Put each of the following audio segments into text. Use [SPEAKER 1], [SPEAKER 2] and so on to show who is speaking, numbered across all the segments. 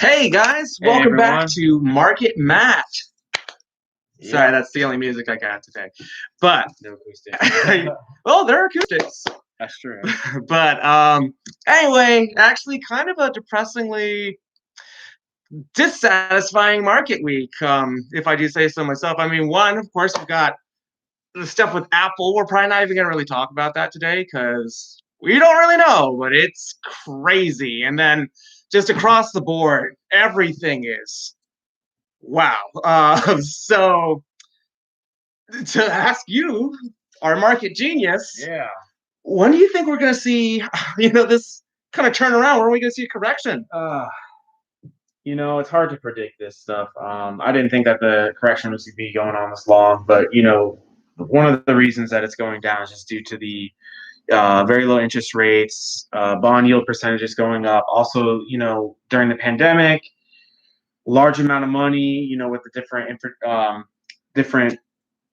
[SPEAKER 1] Hey guys,
[SPEAKER 2] Hey
[SPEAKER 1] welcome back
[SPEAKER 2] everyone.
[SPEAKER 1] to Market Matt. Sorry,
[SPEAKER 2] Yep.
[SPEAKER 1] that's the only music I got today. But
[SPEAKER 2] No acoustic.
[SPEAKER 1] well, there are acoustics.
[SPEAKER 2] That's true.
[SPEAKER 1] But anyway, actually, kind of a depressingly dissatisfying market week, if I do say so myself. I mean, one, of course, we've got the stuff with Apple. We're probably not even going to really talk about that today because we don't really know, but it's crazy. And then just across the board, everything is wow. So to ask you, our market genius,
[SPEAKER 2] Yeah.
[SPEAKER 1] when do you think we're going to see, this kind of turnaround? When are we going to see a correction?
[SPEAKER 2] It's hard to predict this stuff. I didn't think that the correction was going to be going on this long, but one of the reasons that it's going down is just due to the very low interest rates, bond yield percentages going up. Also, during the pandemic, large amount of money, with the different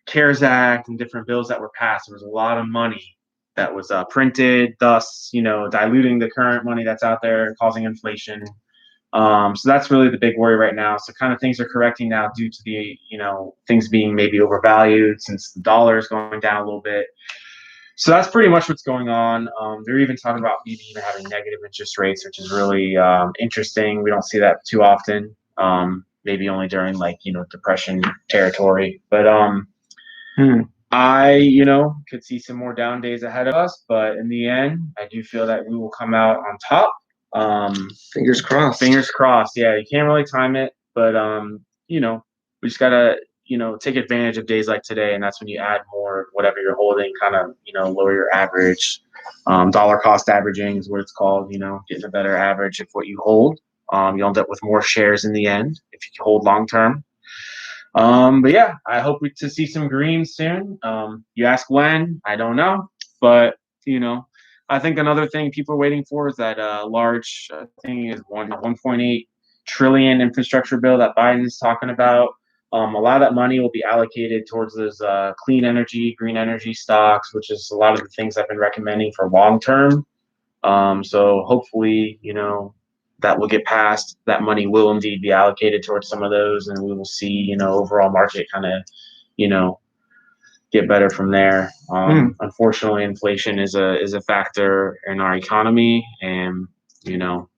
[SPEAKER 2] CARES Act and different bills that were passed, there was a lot of money that was printed, thus, diluting the current money that's out there, causing inflation. So that's really the big worry right now. So kind of things are correcting now due to the, things being maybe overvalued since the dollar is going down a little bit. So that's pretty much what's going on. They're even talking about maybe even having negative interest rates, which is really interesting. We don't see that too often. Maybe only during depression territory. But
[SPEAKER 1] Hmm.
[SPEAKER 2] I, could see some more down days ahead of us, but in the end, I do feel that we will come out on top.
[SPEAKER 1] Fingers crossed.
[SPEAKER 2] Fingers crossed. Yeah, you can't really time it, but we just gotta, take advantage of days like today, and that's when you add more of whatever you're holding, kind of, lower your average. Dollar cost averaging is what it's called. Getting a better average of what you hold. You'll end up with more shares in the end if you hold long term. But yeah, I hope to see some green soon. You ask when, I don't know, but you know, I think another thing people are waiting for is that large thing is 1.8 trillion infrastructure bill that Biden's talking about. A lot of that money will be allocated towards those clean energy, green energy stocks, which is a lot of the things I've been recommending for long term. So hopefully, that will get passed. That money will indeed be allocated towards some of those, and we will see, overall market kind of, you know, get better from there. Unfortunately, inflation is a factor in our economy, and you know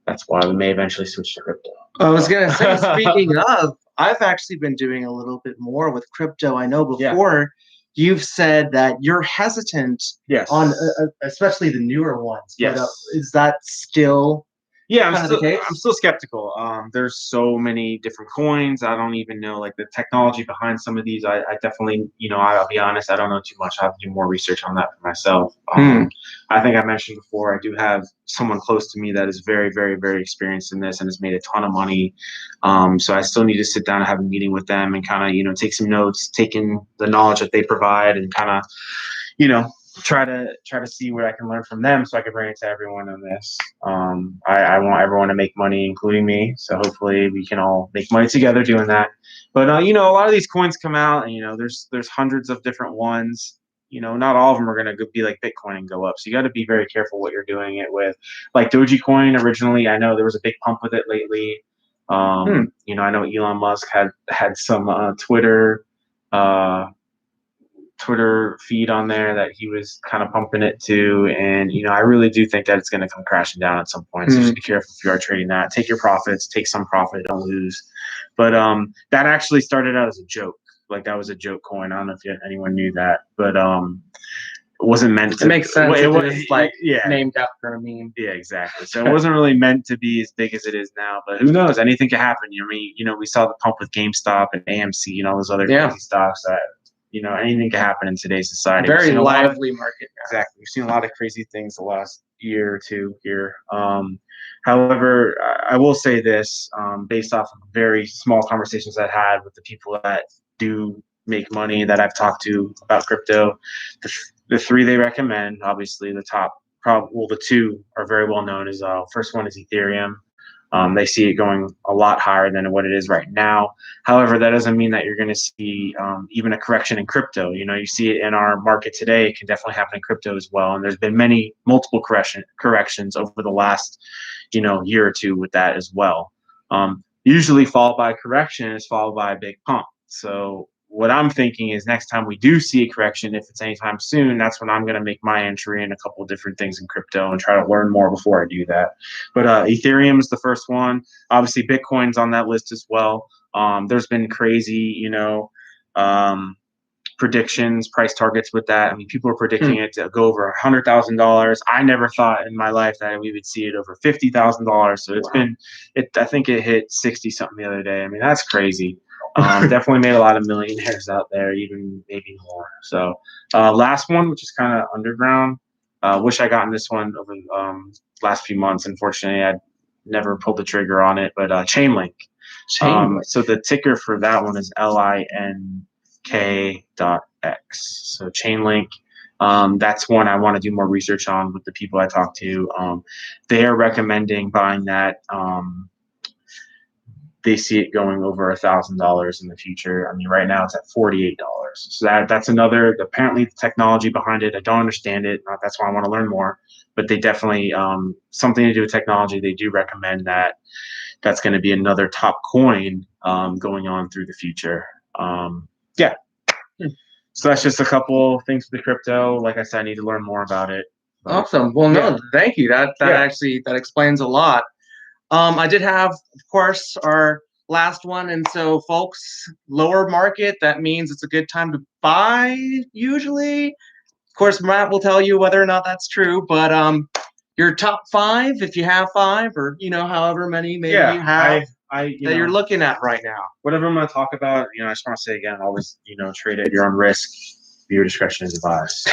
[SPEAKER 2] that's why we may eventually switch to crypto.
[SPEAKER 1] I was going to say, speaking of, I've actually been doing a little bit more with crypto. I know
[SPEAKER 2] Yeah.
[SPEAKER 1] before you've said that you're hesitant
[SPEAKER 2] Yes.
[SPEAKER 1] on, especially the newer ones.
[SPEAKER 2] Yes.
[SPEAKER 1] But is that still
[SPEAKER 2] Yeah,
[SPEAKER 1] kind of the case?
[SPEAKER 2] I'm still skeptical. There's so many different coins. I don't even know like the technology behind some of these. I definitely, I'll be honest, I don't know too much. I have to do more research on that for myself. I think I mentioned before, I do have someone close to me that is very, very, very experienced in this and has made a ton of money. So I still need to sit down and have a meeting with them and kind of, take some notes, taking the knowledge that they provide and kind of, you know, try to see what I can learn from them so I can bring it to everyone on this. I want everyone to make money, including me. So hopefully we can all make money together doing that. But a lot of these coins come out, and there's hundreds of different ones. Not all of them are going to be like Bitcoin and go up. So you got to be very careful what you're doing it with. Like Dogecoin originally, I know there was a big pump with it lately. I know Elon Musk had some Twitter feed on there that he was kind of pumping it to. And, I really do think that it's going to come crashing down at some point. So just be careful if you are trading that. Take your profits, take some profit, don't lose. But that actually started out as a joke. Like that was a joke coin. I don't know if anyone knew that, but it wasn't meant to.
[SPEAKER 1] It makes sense.
[SPEAKER 2] It was
[SPEAKER 1] yeah, named after a meme.
[SPEAKER 2] Yeah, exactly. So it wasn't really meant to be as big as it is now, but who knows? Anything could happen. We saw the pump with GameStop and AMC and all those other crazy stocks that, anything can happen in today's society.
[SPEAKER 1] Very lively market.
[SPEAKER 2] Exactly. We've seen a lot of crazy things the last year or two here. However, I will say this, based off of very small conversations I've had with the people that do make money that I've talked to about crypto, the three they recommend, obviously the top, the two are very well known. First one is Ethereum. They see it going a lot higher than what it is right now. However, that doesn't mean that you're going to see even a correction in crypto. You see it in our market today. It can definitely happen in crypto as well. And there's been multiple corrections over the last, year or two with that as well. Usually followed by a correction is followed by a big pump. So what I'm thinking is next time we do see a correction, if it's anytime soon, that's when I'm going to make my entry in a couple of different things in crypto and try to learn more before I do that. But Ethereum is the first one. Obviously, Bitcoin's on that list as well. There's been crazy, predictions, price targets with that. I mean, people are predicting it to go over $100,000. I never thought in my life that we would see it over $50,000. So I think it hit 60 something the other day. I mean, that's crazy. Definitely made a lot of millionaires out there, even maybe more. So last one, which is kind of underground. Wish I gotten this one over last few months. Unfortunately, I never pulled the trigger on it, but Chainlink. So the ticker for that one is LINK.X. So Chainlink. That's one I want to do more research on with the people I talk to. They are recommending buying that. They see it going over $1,000 in the future. I mean, right now it's at $48. So that's another. Apparently, the technology behind it, I don't understand it. That's why I want to learn more. But they definitely something to do with technology. They do recommend that. That's going to be another top coin going on through the future. Yeah. So that's just a couple things for the crypto. Like I said, I need to learn more about it.
[SPEAKER 1] Awesome. Well, no, thank you. That actually explains a lot. I did have, of course, our last one. And so, folks, lower market, that means it's a good time to buy, usually. Of course, Matt will tell you whether or not that's true. But your top five, if you have five, or, however many maybe you have that you're looking at right now.
[SPEAKER 2] Whatever I'm going to talk about, I just want to say again, always, trade at your own risk. Your discretion is advised.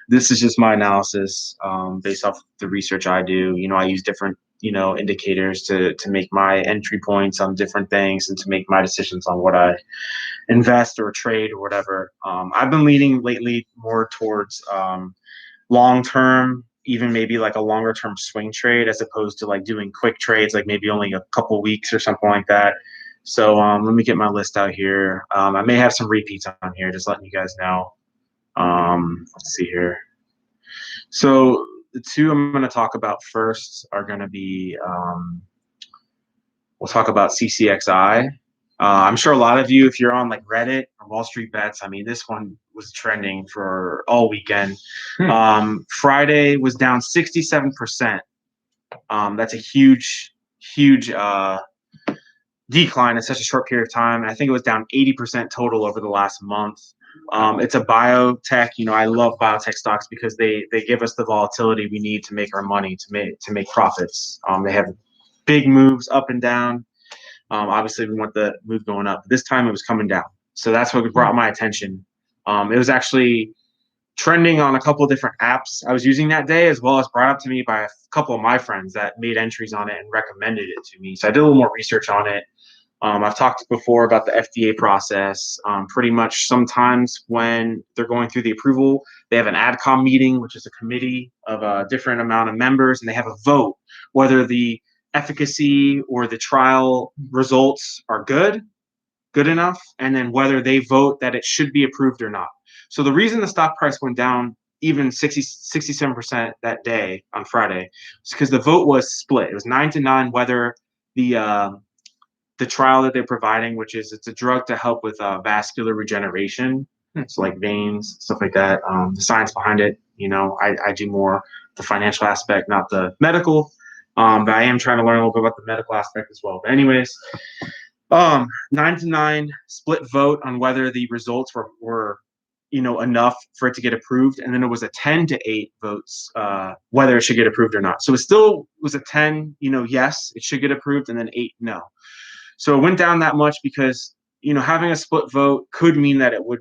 [SPEAKER 2] This is just my analysis based off the research I do. I use different, indicators to make my entry points on different things and to make my decisions on what I invest or trade or whatever. I've been leaning lately more towards long-term, even maybe like a longer-term swing trade as opposed to like doing quick trades, like maybe only a couple weeks or something like that. So let me get my list out here. I may have some repeats on here, just letting you guys know. Let's see here. So the two I'm going to talk about first are going to be, we'll talk about CCXI. I'm sure a lot of you, if you're on like Reddit or Wall Street Bets, I mean, this one was trending for all weekend. Friday was down 67%. That's a huge decline in such a short period of time. And I think it was down 80% total over the last month. It's a biotech. I love biotech stocks because they give us the volatility we need to make our money, to make profits. They have big moves up and down. Obviously, we want the move going up. This time it was coming down. So that's what brought my attention. It was actually trending on a couple of different apps I was using that day, as well as brought up to me by a couple of my friends that made entries on it and recommended it to me. So I did a little more research on it. I've talked before about the FDA process. Pretty much sometimes when they're going through the approval, they have an AdCom meeting, which is a committee of a different amount of members, and they have a vote whether the efficacy or the trial results are good enough, and then whether they vote that it should be approved or not. So the reason the stock price went down even 67% that day on Friday is because the vote was split. It was 9-9 whether the trial that they're providing, which is it's a drug to help with vascular regeneration. So like veins, stuff like that. The science behind it, I do more the financial aspect, not the medical. But I am trying to learn a little bit about the medical aspect as well. But anyways, 9-9 split vote on whether the results were enough for it to get approved, and then it was a 10-8 votes whether it should get approved or not. So it still was a 10, yes, it should get approved, and then 8, no. So it went down that much because, having a split vote could mean that it would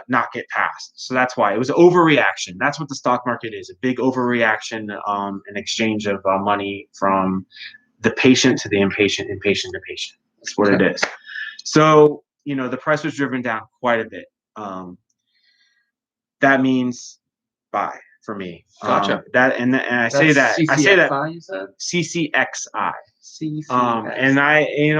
[SPEAKER 2] not get passed. So that's why it was overreaction. That's what the stock market is, a big overreaction, an exchange of money from the patient to the impatient, impatient to patient. That's what it is. So, the price was driven down quite a bit. That means buy. for me.
[SPEAKER 1] Gotcha.
[SPEAKER 2] And I say that
[SPEAKER 1] CCXI, you said?
[SPEAKER 2] CCXI.
[SPEAKER 1] CCXI.
[SPEAKER 2] And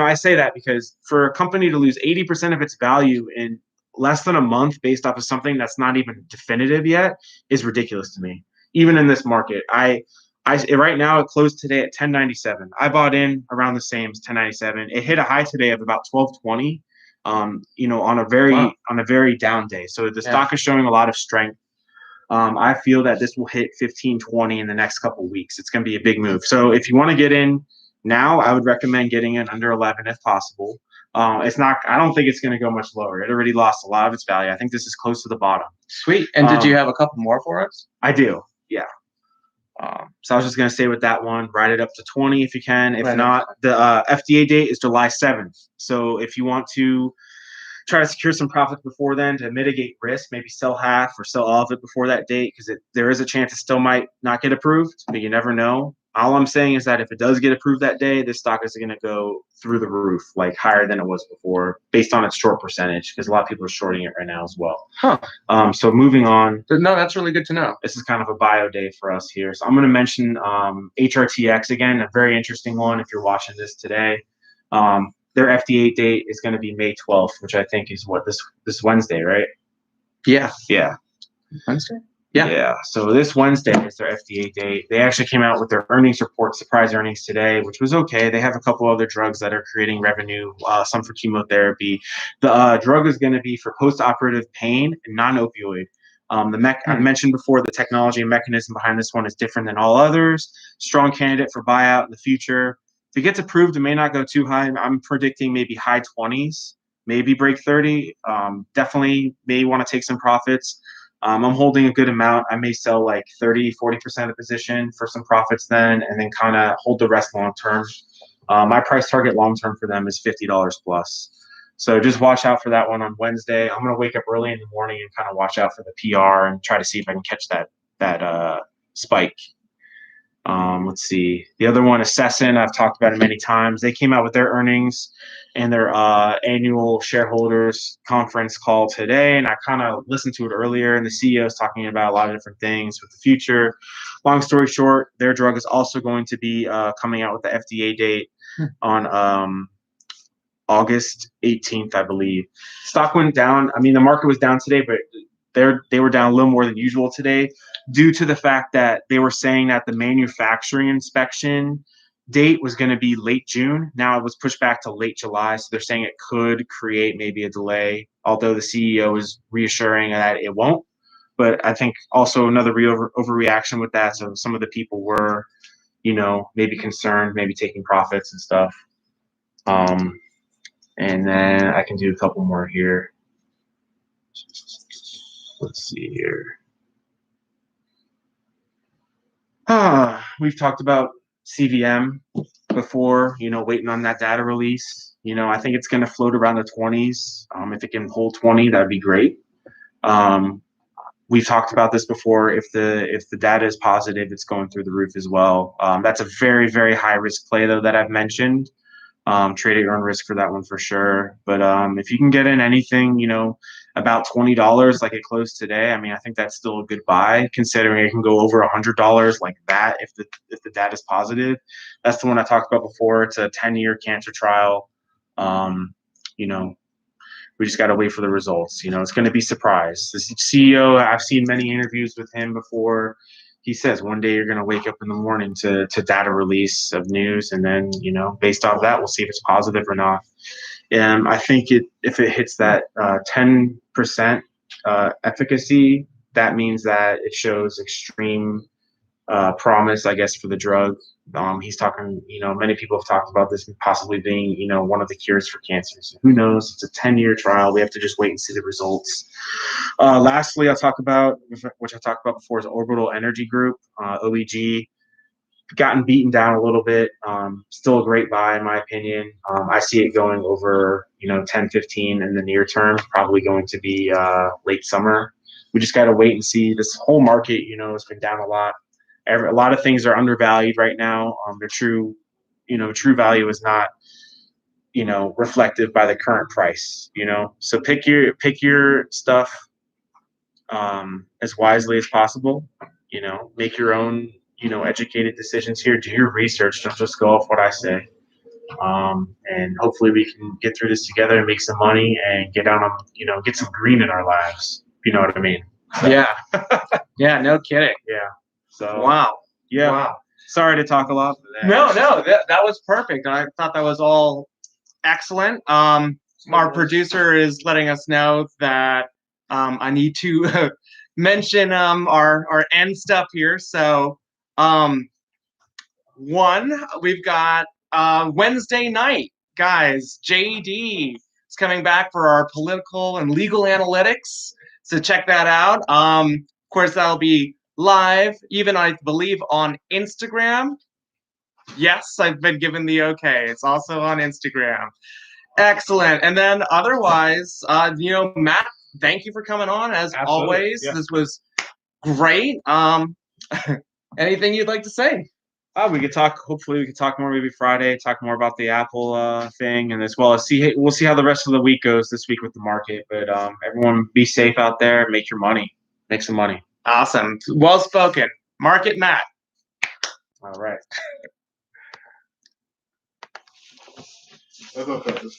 [SPEAKER 2] I say that because for a company to lose 80% of its value in less than a month based off of something that's not even definitive yet is ridiculous to me. Even in this market, I right now it closed today at 1097. I bought in around the same as 1097. It hit a high today of about 1220. On a very down day. So the stock is showing a lot of strength. I feel that this will hit 1520 in the next couple of weeks. It's going to be a big move. So if you want to get in now, I would recommend getting in under 11 if possible. It's not. I don't think it's going to go much lower. It already lost a lot of its value. I think this is close to the bottom.
[SPEAKER 1] Sweet. And did you have a couple more for us?
[SPEAKER 2] I do. Yeah. So I was just going to say with that one, ride it up to 20 if you can. If not, the FDA date is July 7th. So if you want to try to secure some profit before then to mitigate risk, maybe sell half or sell all of it before that date, because there is a chance it still might not get approved, but you never know. All I'm saying is that if it does get approved that day, this stock is going to go through the roof, like higher than it was before, based on its short percentage, because a lot of people are shorting it right now as well. So moving on.
[SPEAKER 1] No, that's really good to know.
[SPEAKER 2] This is kind of a bio day for us here. So I'm going to mention HRTX again, a very interesting one if you're watching this today. Their FDA date is going to be May 12th, which I think is this Wednesday, right?
[SPEAKER 1] Yeah.
[SPEAKER 2] Wednesday? Yeah. So this Wednesday is their FDA date. They actually came out with their earnings report, surprise earnings today, which was okay. They have a couple other drugs that are creating revenue, some for chemotherapy. The drug is going to be for post-operative pain and non-opioid. I mentioned before, the technology and mechanism behind this one is different than all others. Strong candidate for buyout in the future. If it gets approved, it may not go too high. I'm predicting maybe high 20s, maybe break 30. Definitely may want to take some profits. I'm holding a good amount. I may sell like 30, 40% of position for some profits then, and then kind of hold the rest long term. My price target long term for them is $50 plus. So just watch out for that one on Wednesday. I'm going to wake up early in the morning and kind of watch out for the PR and try to see if I can catch that spike. Let's see. The other one, Assassin, I've talked about it many times. They came out with their earnings and their annual shareholders conference call today, and I kind of listened to it earlier, and the CEO is talking about a lot of different things with the future. Long story short, their drug is also going to be coming out with the FDA date on August 18th, I believe. Stock went down. I mean, the market was down today, but they were down a little more than usual today due to the fact that they were saying that the manufacturing inspection date was going to be late June. Now it was pushed back to late July. So they're saying it could create maybe a delay, although the CEO is reassuring that it won't. But I think also another overreaction with that. So some of the people were, maybe concerned, maybe taking profits and stuff. And then I can do a couple more here. Let's see here. We've talked about CVM before, waiting on that data release. I think it's going to float around the 20s. If it can hold 20, that'd be great. We've talked about this before. If the data is positive, it's going through the roof as well. That's a very, very high risk play though that I've mentioned. Trade at your own risk for that one for sure. But if you can get in anything, about $20 like it closed today, I mean, I think that's still a good buy, considering it can go over $100 like that if the data is positive. That's the one I talked about before. It's a 10-year cancer trial. We just got to wait for the results. It's going to be surprised. The CEO, I've seen many interviews with him before. He says one day you're going to wake up in the morning to data release of news, and then based off that, we'll see if it's positive or not. And I think if it hits that 10% efficacy, that means that it shows extreme promise, I guess, for the drug. He's talking, many people have talked about this possibly being, one of the cures for cancer. So who knows? It's a 10-year trial. We have to just wait and see the results. Lastly, I'll talk about, which I talked about before, is Orbital Energy Group, OEG. Gotten beaten down a little bit. Still a great buy in my opinion. I see it going over, 10, 15 in the near term, probably going to be late summer. We just got to wait and see. This whole market, has been down a lot. A lot of things are undervalued right now. Their true value is not, reflective by the current price, So pick your stuff as wisely as possible. make your own, educated decisions here. Do your research. Don't just go off what I say. And hopefully we can get through this together and make some money and get out on, get some green in our lives. If you know what I mean. So,
[SPEAKER 1] Yeah. Yeah, no kidding.
[SPEAKER 2] yeah. So
[SPEAKER 1] Wow.
[SPEAKER 2] yeah.
[SPEAKER 1] Wow.
[SPEAKER 2] Sorry to talk a lot.
[SPEAKER 1] No, that was perfect. I thought that was all excellent. Our producer is letting us know that I need to mention our end stuff here. So we've got Wednesday night, guys. JD is coming back for our political and legal analytics. So check that out. Of course, that'll be live, even I believe on Instagram. Yes, I've been given the okay. It's also on Instagram. Excellent. And then otherwise, Matt, thank you for coming on as
[SPEAKER 2] Absolutely.
[SPEAKER 1] always.
[SPEAKER 2] Yeah.
[SPEAKER 1] This was great. Anything you'd like to say?
[SPEAKER 2] We could talk. Hopefully, we could talk more. Maybe Friday. Talk more about the Apple thing, and as well as we'll see how the rest of the week goes this week with the market. But everyone, be safe out there. Make your money. Make some money.
[SPEAKER 1] Awesome. Well spoken. Market Matt.
[SPEAKER 2] All right.